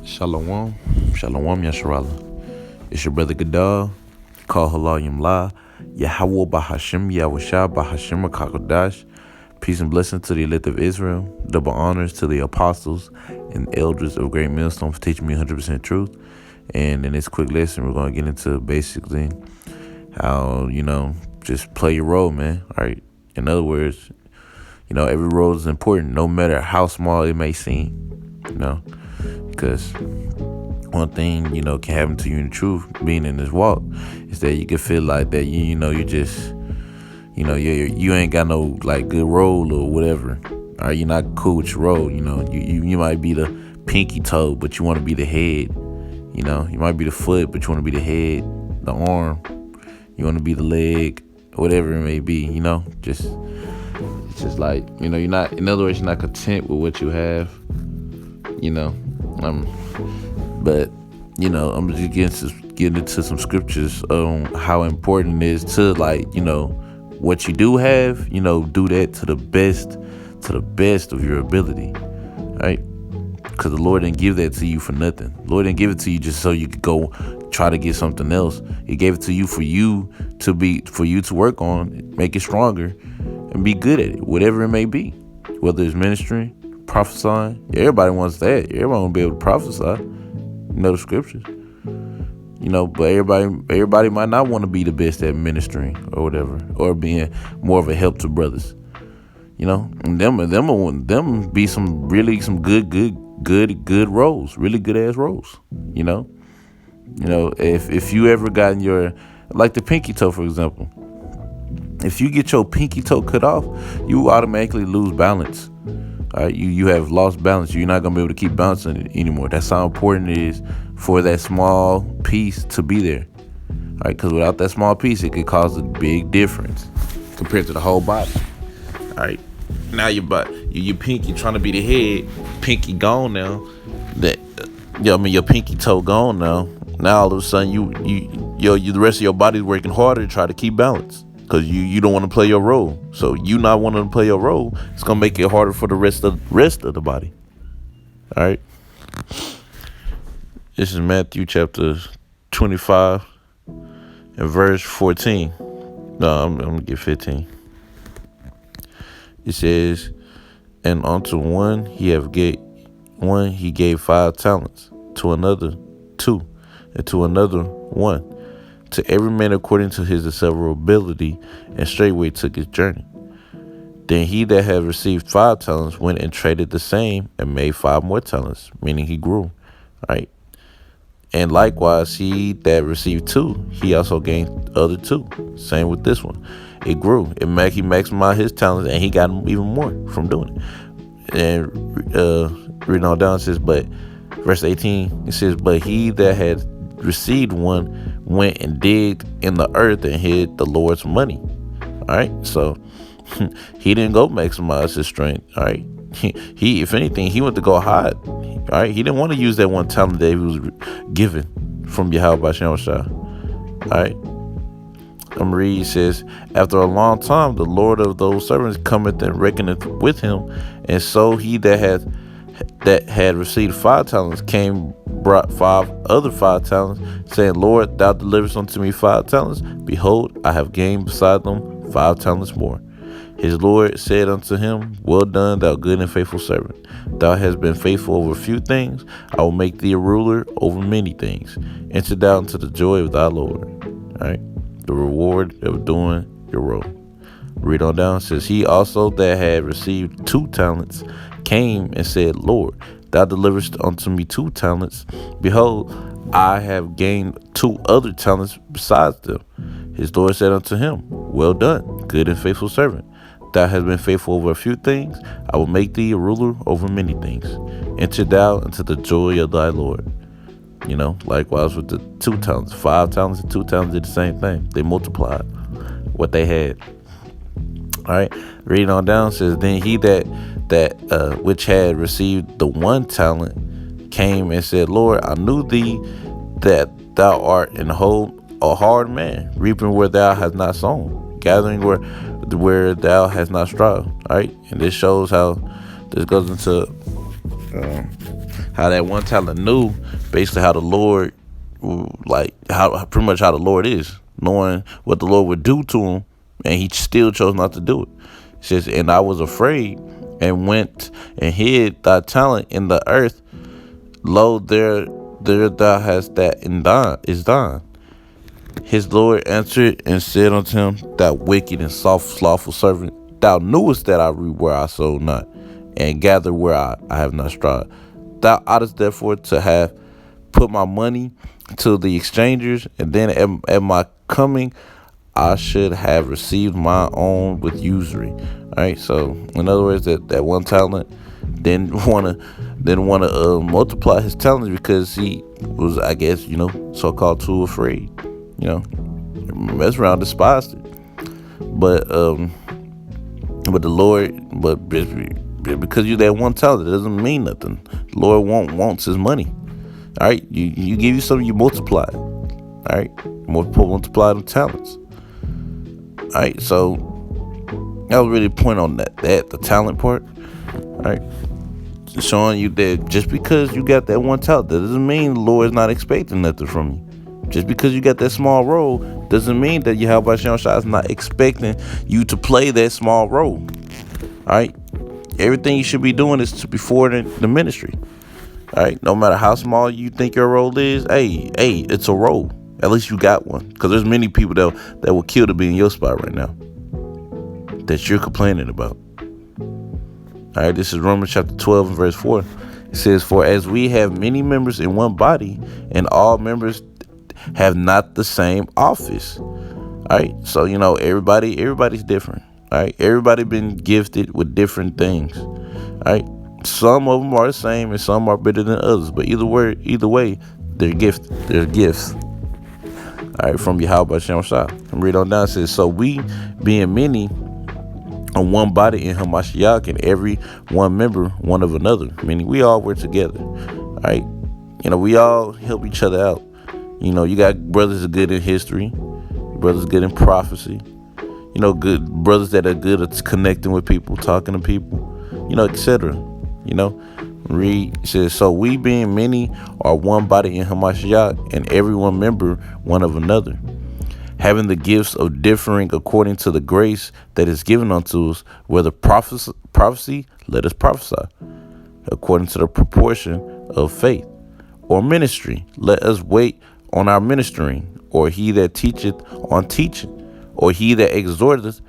Shalom, Shalom Yasharala. It's your brother Gadal, call Halal Yamla, Yahweh Bahashim, Yahushua Bahashim Kakadash. Peace and blessings to the elect of Israel. Double honors to the apostles and elders of Great Millstone for teaching me 100% truth. And in this quick lesson, we're going to get into basically how, just play your role, man. All right. In other words, every role is important, no matter how small it may seem, because one thing, can happen to you in the truth, being in this walk, is that you can feel like that, you just, you ain't got no, like, good role or whatever. All right, you're not cool with your role, you might be the pinky toe, but you want to be the head, you might be the foot, but you want to be the head, the arm, you want to be the leg, whatever it may be, it's just like, you're not, in other words, you're not content with what you have, but, I'm just getting into some scriptures on how important it is to, like, what you do have, do that to the best of your ability, right? Because the Lord didn't give that to you for nothing. The Lord didn't give it to you just so you could go try to get something else. He gave it to you for you to work on, make it stronger, and be good at it, whatever it may be. Whether it's ministry, prophesying, everybody wants that. Everybody want to be able to prophesy, know the scriptures. But everybody might not want to be the best at ministering or whatever, or being more of a help to brothers. And them be some good roles, really good ass roles. If you ever gotten your, like the pinky toe, for example, if you get your pinky toe cut off, you automatically lose balance. All right, you have lost balance. You're not gonna be able to keep bouncing it anymore. That's how important it is for that small piece to be there. All right, because without that small piece, it could cause a big difference compared to the whole body. All right, now your pinky trying to be the head, pinky gone now. Your pinky toe gone now. Now all of a sudden the rest of your body's working harder to try to keep balance. Because you don't want to play your role. So you not wanting to play your role, it's going to make it harder for the rest of the body. All right. This is Matthew chapter 25 and verse 14. No, I'm going to get 15. It says, and unto one he gave 5 talents, to another 2, and to another 1. To every man according to his several ability, and straightway took his journey. Then he that had received 5 talents went and traded the same, and made 5 more talents, meaning he grew. Right? And likewise, he that received 2, he also gained other 2. Same with this one. It grew. He maximized his talents, and he got even more from doing it. And reading on down, it says, but verse 18, it says, but he that had received 1 went and digged in the earth and hid the Lord's money. All right, so he didn't go maximize his strength. All right, he if anything, he went to go hide. All right, he didn't want to use that 1 talent that he was given from Yahweh Shah. All right, I'm reading. It says, after a long time, the Lord of those servants cometh and reckoneth with him, and so he that had received 5 talents came, brought 5 talents, saying, Lord, thou deliverest unto me 5 talents. Behold, I have gained beside them 5 talents more. His Lord said unto him, well done, thou good and faithful servant. Thou hast been faithful over few things. I will make thee a ruler over many things. Enter thou into the joy of thy Lord. All right, the reward of doing your role. Read on down. It says, he also that had received 2 talents came and said, Lord, thou deliverest unto me 2 talents. Behold, I have gained 2 other talents besides them. His Lord said unto him, well done, good and faithful servant. Thou hast been faithful over a few things. I will make thee a ruler over many things. Enter thou into the joy of thy Lord. Likewise with the 2 talents. 5 talents and 2 talents did the same thing. They multiplied what they had. All right, reading on down, says, then he that which had received the 1 talent came and said, Lord, I knew thee that thou art in a hard man, reaping where thou hast not sown, gathering where thou hast not strawed. All right, and this shows how this goes into How that one talent knew basically how the Lord, like how pretty much how the Lord is, knowing what the Lord would do to him, and he still chose not to do it. It says, and I was afraid and went and hid thy talent in the earth. Lo, there thou hast that and is thine. His Lord answered and said unto him, thou wicked and slothful servant, thou knewest that I reap where I sowed not, and gather where I have not strawed. Thou oughtest therefore to have put my money to the exchangers, and then at my coming I should have received my own with usury. All right. So in other words, that one talent didn't want to multiply his talents because he was, I guess, so-called too afraid. Mess around, despised it. But the Lord, because you that one talent, it doesn't mean nothing. The Lord wants his money. All right, you give you something, you multiply it. All right, multiply them talents. All right, so that was really the point on that the talent part. All right, showing you that just because you got that one talent, that doesn't mean the Lord is not expecting nothing from you. Just because you got that small role doesn't mean that Yahweh Shem Shai is not expecting you to play that small role. All right, everything you should be doing is to be forwarding the ministry. All right, no matter how small you think your role is, hey, it's a role. At least you got one, because there's many people that will kill to be in your spot right now that you're complaining about. All right, this is Romans chapter 12 and verse 4. It says, for as we have many members in one body, and all members have not the same office. All right, so everybody's different. All right, everybody been gifted with different things. All right, some of them are the same and some are better than others, but either way, they're gifts. All right, from Yahweh Shem Shai. And read on down. It says, so we, being many, on one body in Hamashiach, and every one member one of another. Meaning we all work together. All right, we all help each other out. You got brothers that are good in history, brothers good in prophecy. Good brothers that are good at connecting with people, talking to people, etc. Read, it says, so we being many are one body in Hamashiach, and every one member one of another, having the gifts of differing according to the grace that is given unto us, whether prophecy, let us prophesy, according to the proportion of faith, or ministry, let us wait on our ministering, or he that teacheth on teaching, or he that exhorteth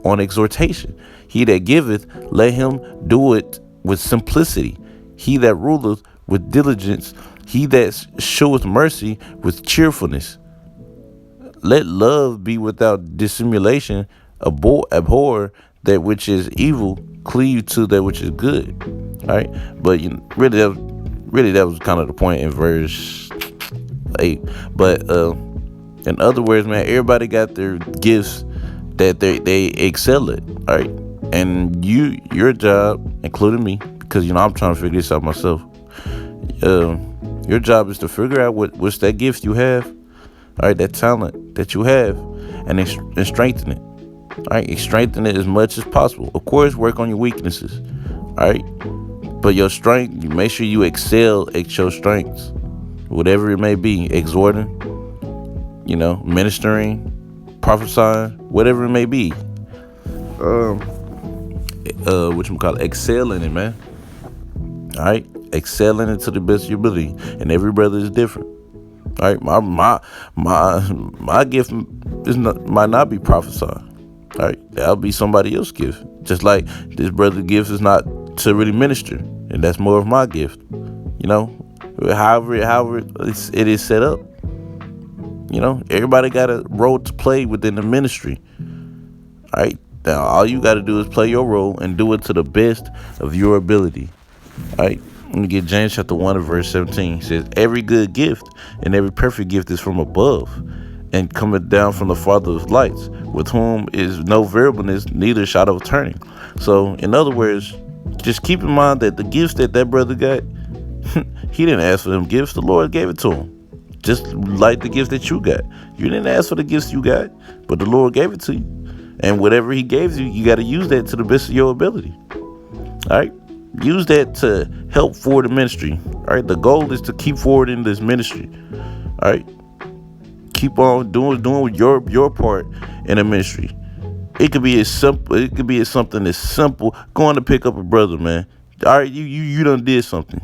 on exhortation. He that giveth, let him do it with simplicity. He that ruleth with diligence. He that showeth mercy with cheerfulness. Let love be without dissimulation. Abhor that which is evil. Cleave to that which is good. All right, but really that was kind of the point in verse 8. But in other words, man, everybody got their gifts that they excel at. All right, and your job, including me, because I'm trying to figure this out myself. Your job is to figure out what's that gift you have. All right, that talent that you have, and strengthen it. All right, strengthen it as much as possible. Of course, work on your weaknesses. All right, but your strength, you make sure you excel at your strengths, whatever it may be. Exhorting, ministering, prophesying, whatever it may be. Excelling in it, man. All right, excelling it to the best of your ability, and every brother is different. All right, my gift might not be prophesying. All right, that'll be somebody else's gift. Just like this brother's gift is not to really minister, and that's more of my gift. However it is set up. Everybody got a role to play within the ministry. All right, now all you got to do is play your role and do it to the best of your ability. All right. Let me get James chapter 1 and verse 17. It says, every good gift and every perfect gift is from above, and cometh down from the Father of lights, with whom is no variableness, neither shadow of turning. So, in other words, just keep in mind that the gifts that brother got, he didn't ask for them gifts. The Lord gave it to him. Just like the gifts that you got. You didn't ask for the gifts you got, but the Lord gave it to you. And whatever he gave you, you got to use that to the best of your ability. All right? Use that to help forward the ministry. All right. The goal is to keep forwarding this ministry. All right. Keep on doing your part in the ministry. It could be as simple. It could be as something as simple going to pick up a brother, man. All right, you done did something.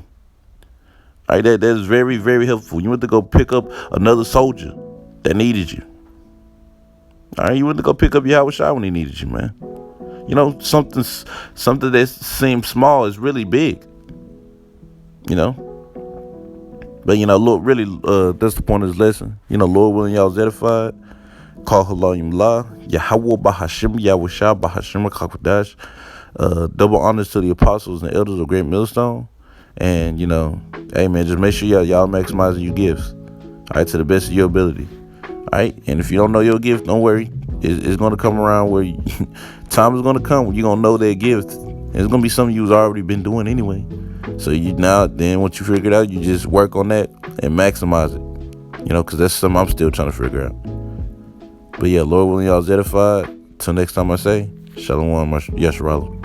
All right, that is very, very helpful. You went to go pick up another soldier that needed you. All right, you went to go pick up Yahweh Shai when he needed you, man. You know, something that seems small is really big. You know, but Lord, really, that's the point of this lesson. Lord willing, y'all's edified. Call Halayim La, Yahweh Bahashim, Yahweh Shai Bahashim Kakwadash. Double honors to the apostles and elders of Great Millstone. And, hey, man, just make sure y'all maximizing your gifts. All right, to the best of your ability. All right, and if you don't know your gift, don't worry. It's going to come around where time is going to come when you're going to know that gift. And it's going to be something you've already been doing anyway. So then once you figure it out, you just work on that and maximize it. Because that's something I'm still trying to figure out. But yeah, Lord willing, y'all's edified. Till next time I say, Shalom, Yasharallah.